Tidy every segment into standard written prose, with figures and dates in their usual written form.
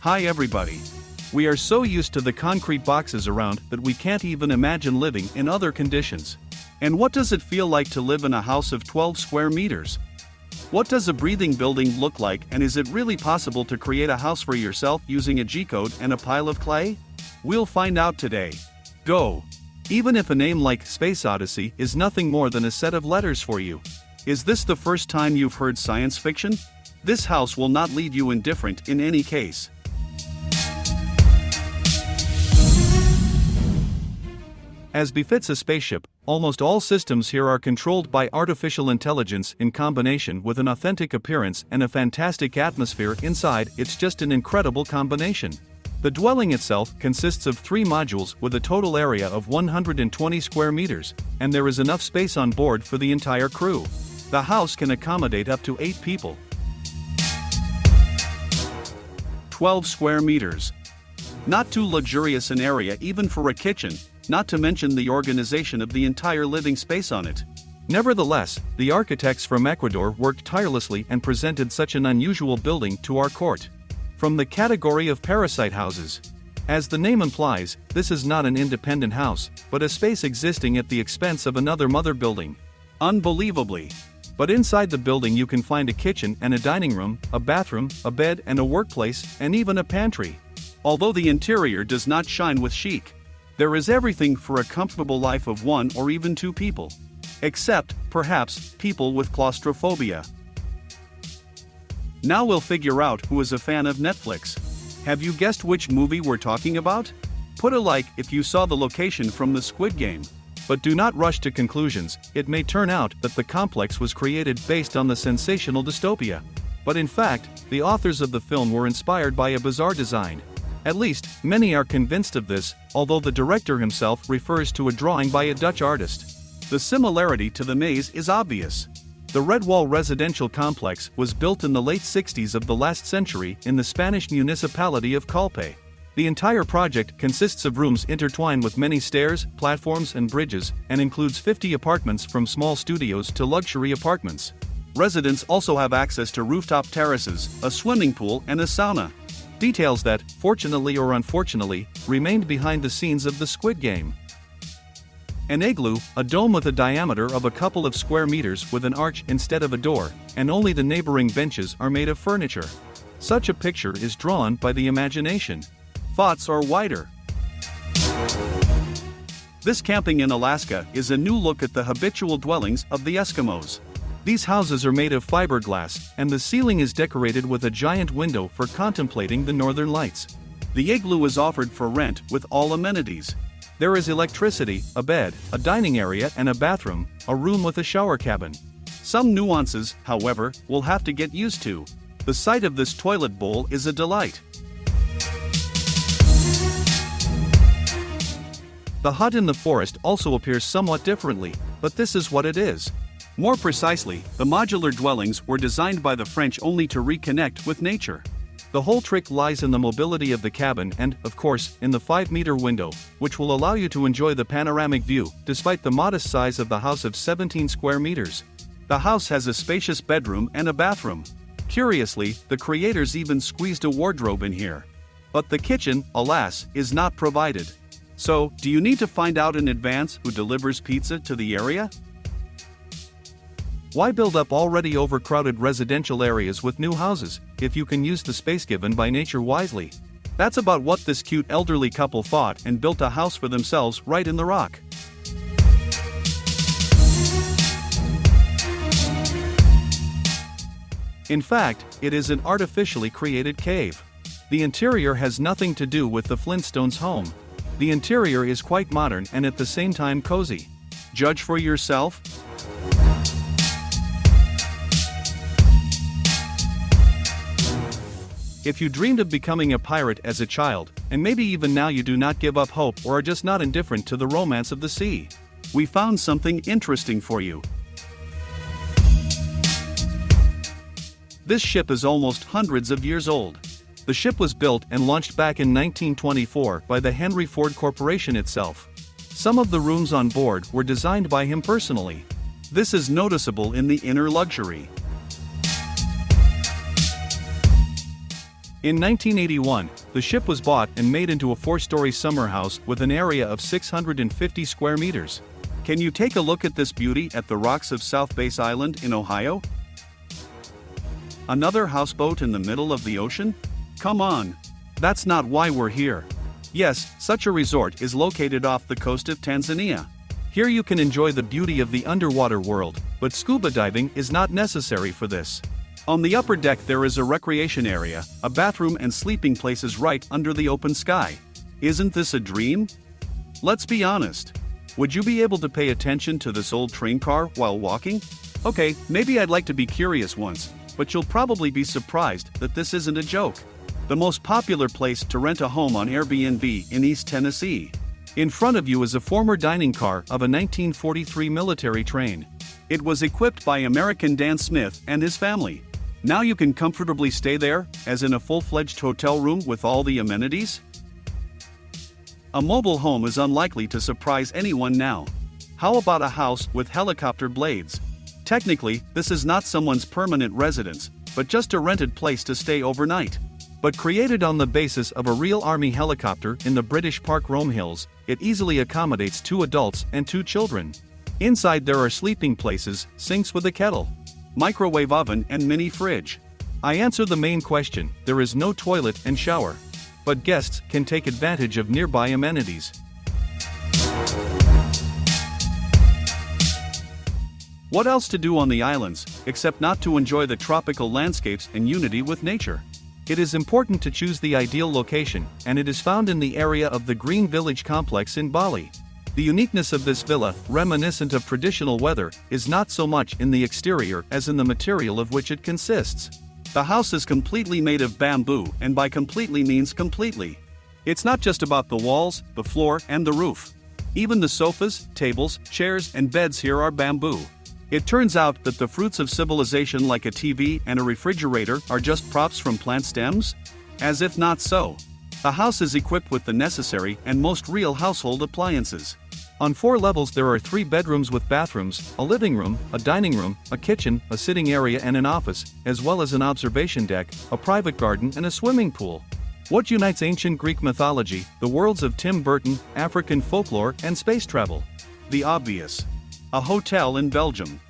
Hi everybody. We are so used to the concrete boxes around that we can't even imagine living in other conditions. And what does it feel like to live in a house of 12 square meters? What does a breathing building look like, and is it really possible to create a house for yourself using a G-code and a pile of clay? We'll find out today. Go! Even if a name like Space Odyssey is nothing more than a set of letters for you. Is this the first time you've heard science fiction? This house will not leave you indifferent in any case. As befits a spaceship, almost all systems here are controlled by artificial intelligence in combination with an authentic appearance and a fantastic atmosphere inside. It's just an incredible combination. The dwelling itself consists of 3 modules with a total area of 120 square meters, and there is enough space on board for the entire crew. The house can accommodate up to 8 people. 12 square meters. Not too luxurious an area even for a kitchen, not to mention the organization of the entire living space on it. Nevertheless, the architects from Ecuador worked tirelessly and presented such an unusual building to our court. From the category of parasite houses. As the name implies, this is not an independent house, but a space existing at the expense of another mother building. Unbelievably. But inside the building you can find a kitchen and a dining room, a bathroom, a bed and a workplace, and even a pantry. Although the interior does not shine with chic, there is everything for a comfortable life of 1 or even 2 people. Except, perhaps, people with claustrophobia. Now we'll figure out who is a fan of Netflix. Have you guessed which movie we're talking about? Put a like if you saw the location from the Squid Game. But do not rush to conclusions. It may turn out that the complex was created based on the sensational dystopia. But in fact, the authors of the film were inspired by a bizarre design. At least, many are convinced of this, although the director himself refers to a drawing by a Dutch artist. The similarity to the maze is obvious. The Red Wall residential complex was built in the late 60s of the last century in the Spanish municipality of Calpe. The entire project consists of rooms intertwined with many stairs, platforms and bridges, and includes 50 apartments from small studios to luxury apartments. Residents also have access to rooftop terraces, a swimming pool and a sauna. Details that, fortunately or unfortunately, remained behind the scenes of the Squid Game. An igloo, a dome with a diameter of a couple of square meters with an arch instead of a door, and only the neighboring benches are made of furniture. Such a picture is drawn by the imagination. Thoughts are wider. This camping in Alaska is a new look at the habitual dwellings of the Eskimos. These houses are made of fiberglass, and the ceiling is decorated with a giant window for contemplating the northern lights. The igloo is offered for rent with all amenities. There is electricity, a bed, a dining area and a bathroom, a room with a shower cabin. Some nuances, however, we'll have to get used to. The sight of this toilet bowl is a delight. The hut in the forest also appears somewhat differently, but this is what it is. More precisely, the modular dwellings were designed by the French only to reconnect with nature. The whole trick lies in the mobility of the cabin and, of course, in the 5-meter window, which will allow you to enjoy the panoramic view, despite the modest size of the house of 17 square meters. The house has a spacious bedroom and a bathroom. Curiously, the creators even squeezed a wardrobe in here. But the kitchen, alas, is not provided. So, do you need to find out in advance who delivers pizza to the area? Why build up already overcrowded residential areas with new houses, if you can use the space given by nature wisely? That's about what this cute elderly couple thought and built a house for themselves right in the rock. In fact, it is an artificially created cave. The interior has nothing to do with the Flintstones' home. The interior is quite modern and at the same time cozy. Judge for yourself. If you dreamed of becoming a pirate as a child, and maybe even now you do not give up hope or are just not indifferent to the romance of the sea, we found something interesting for you. This ship is almost hundreds of years old. The ship was built and launched back in 1924 by the Henry Ford Corporation itself. Some of the rooms on board were designed by him personally. This is noticeable in the inner luxury. In 1981, the ship was bought and made into a 4-story summer house with an area of 650 square meters. Can you take a look at this beauty at the rocks of South Base Island in Ohio? Another houseboat in the middle of the ocean? Come on! That's not why we're here. Yes, such a resort is located off the coast of Tanzania. Here you can enjoy the beauty of the underwater world, but scuba diving is not necessary for this. On the upper deck there is a recreation area, a bathroom and sleeping places right under the open sky. Isn't this a dream? Let's be honest. Would you be able to pay attention to this old train car while walking? Okay, maybe I'd like to be curious once, but you'll probably be surprised that this isn't a joke. The most popular place to rent a home on Airbnb in East Tennessee. In front of you is a former dining car of a 1943 military train. It was equipped by American Dan Smith and his family. Now you can comfortably stay there, as in a full-fledged hotel room with all the amenities. A mobile home is unlikely to surprise anyone now. How about a house with helicopter blades? Technically, this is not someone's permanent residence, but just a rented place to stay overnight. But created on the basis of a real Army helicopter in the British Park Rome Hills, it easily accommodates 2 adults and 2 children. Inside there are sleeping places, sinks with a kettle, microwave oven and mini fridge. I answer the main question, there is no toilet and shower. But guests can take advantage of nearby amenities. What else to do on the islands, except not to enjoy the tropical landscapes and unity with nature? It is important to choose the ideal location, and it is found in the area of the Green Village complex in Bali. The uniqueness of this villa, reminiscent of traditional weather, is not so much in the exterior as in the material of which it consists. The house is completely made of bamboo, and by completely means completely. It's not just about the walls, the floor, and the roof. Even the sofas, tables, chairs, and beds here are bamboo. It turns out that the fruits of civilization like a TV and a refrigerator are just props from plant stems? As if not so. The house is equipped with the necessary and most real household appliances. On 4 levels there are 3 bedrooms with bathrooms, a living room, a dining room, a kitchen, a sitting area and an office, as well as an observation deck, a private garden and a swimming pool. What unites ancient Greek mythology, the worlds of Tim Burton, African folklore, and space travel? The obvious. A hotel in Belgium.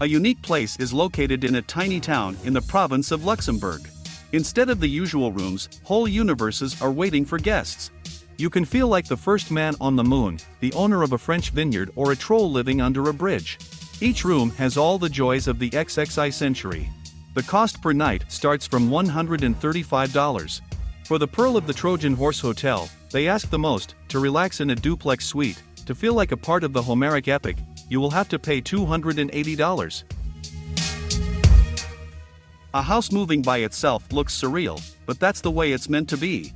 A unique place is located in a tiny town in the province of Luxembourg. Instead of the usual rooms, whole universes are waiting for guests. You can feel like the first man on the moon, the owner of a French vineyard, or a troll living under a bridge. Each room has all the joys of the XXI century. The cost per night starts from $135. For the Pearl of the Trojan Horse Hotel, they ask the most. To relax in a duplex suite, to feel like a part of the Homeric epic, you will have to pay $280. A house moving by itself looks surreal, but that's the way it's meant to be.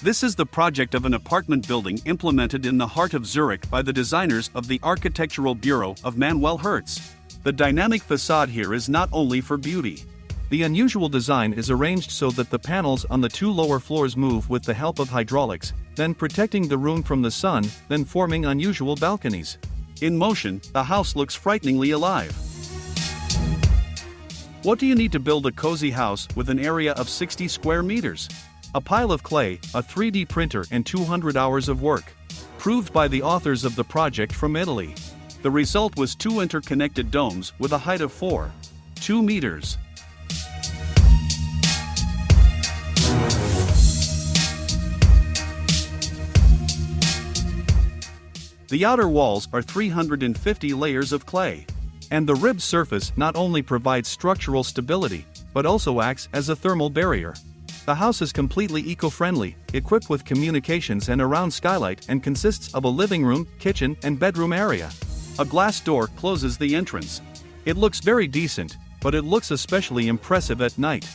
This is the project of an apartment building implemented in the heart of Zurich by the designers of the Architectural Bureau of Manuel Hertz. The dynamic facade here is not only for beauty. The unusual design is arranged so that the panels on the 2 lower floors move with the help of hydraulics, then protecting the room from the sun, then forming unusual balconies. In motion, the house looks frighteningly alive. What do you need to build a cozy house with an area of 60 square meters? A pile of clay, a 3D printer and 200 hours of work. Proved by the authors of the project from Italy. The result was 2 interconnected domes with a height of 4.2 meters. The outer walls are 350 layers of clay. And the ribbed surface not only provides structural stability, but also acts as a thermal barrier. The house is completely eco-friendly, equipped with communications and a round skylight, and consists of a living room, kitchen, and bedroom area. A glass door closes the entrance. It looks very decent, but it looks especially impressive at night.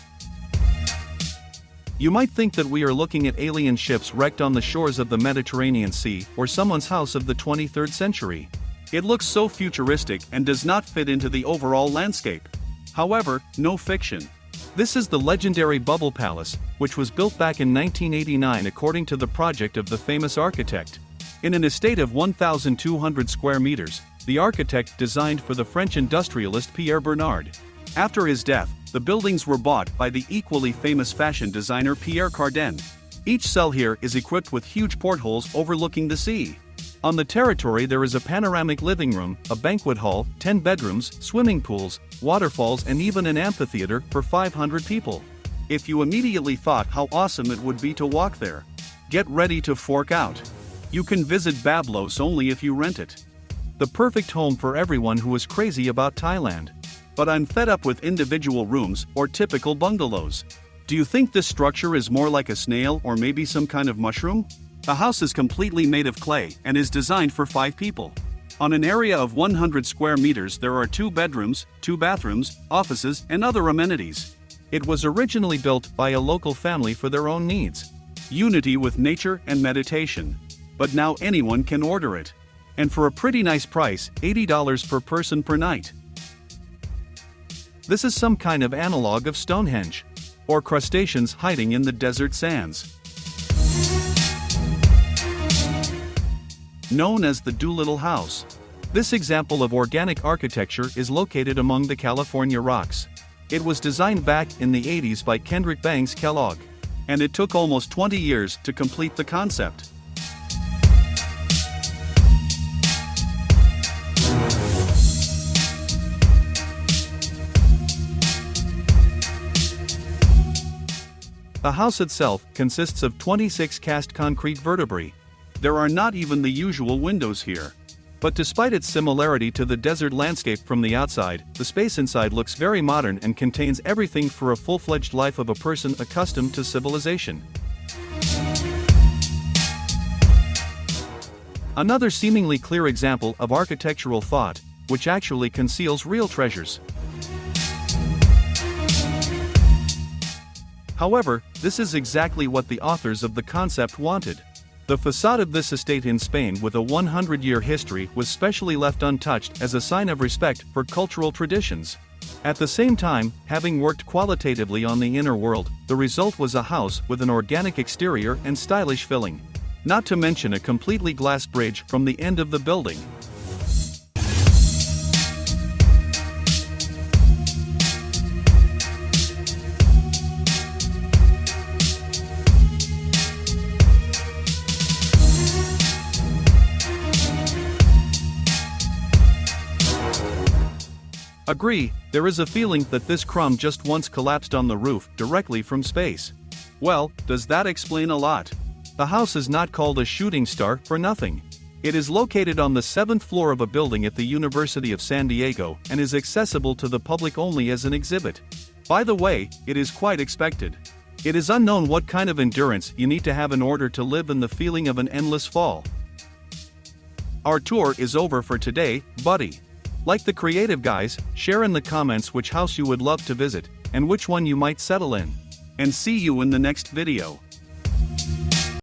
You might think that we are looking at alien ships wrecked on the shores of the Mediterranean Sea or someone's house of the 23rd century. It looks so futuristic and does not fit into the overall landscape. However, no fiction. This is the legendary Bubble Palace, which was built back in 1989 according to the project of the famous architect. In an estate of 1,200 square meters, the architect designed for the French industrialist Pierre Bernard. After his death, the buildings were bought by the equally famous fashion designer Pierre Cardin. Each cell here is equipped with huge portholes overlooking the sea. On the territory there is a panoramic living room, a banquet hall, 10 bedrooms, swimming pools, waterfalls and even an amphitheater for 500 people. If you immediately thought how awesome it would be to walk there, get ready to fork out. You can visit Bablos only if you rent it. The perfect home for everyone who is crazy about Thailand. But I'm fed up with individual rooms or typical bungalows. Do you think this structure is more like a snail or maybe some kind of mushroom? The house is completely made of clay and is designed for 5 people. On an area of 100 square meters there are 2 bedrooms, 2 bathrooms, offices and other amenities. It was originally built by a local family for their own needs. Unity with nature and meditation. But now anyone can order it. And for a pretty nice price, $80 per person per night. This is some kind of analog of Stonehenge. Or crustaceans hiding in the desert sands. Known as the Doolittle House. This example of organic architecture is located among the California rocks. It was designed back in the 80s by Kendrick Bangs Kellogg. And it took almost 20 years to complete the concept. The house itself consists of 26 cast concrete vertebrae. There are not even the usual windows here. But despite its similarity to the desert landscape from the outside, the space inside looks very modern and contains everything for a full-fledged life of a person accustomed to civilization. Another seemingly clear example of architectural thought, which actually conceals real treasures. However, this is exactly what the authors of the concept wanted. The facade of this estate in Spain with a 100-year history was specially left untouched as a sign of respect for cultural traditions. At the same time, having worked qualitatively on the inner world, the result was a house with an organic exterior and stylish filling. Not to mention a completely glass bridge from the end of the building. Agree, there is a feeling that this crumb just once collapsed on the roof directly from space. Well, does that explain a lot? The house is not called a shooting star for nothing. It is located on the 7th floor of a building at the University of San Diego and is accessible to the public only as an exhibit. By the way, it is quite expected. It is unknown what kind of endurance you need to have in order to live in the feeling of an endless fall. Our tour is over for today, buddy. Like the creative guys, share in the comments which house you would love to visit, and which one you might settle in. And see you in the next video.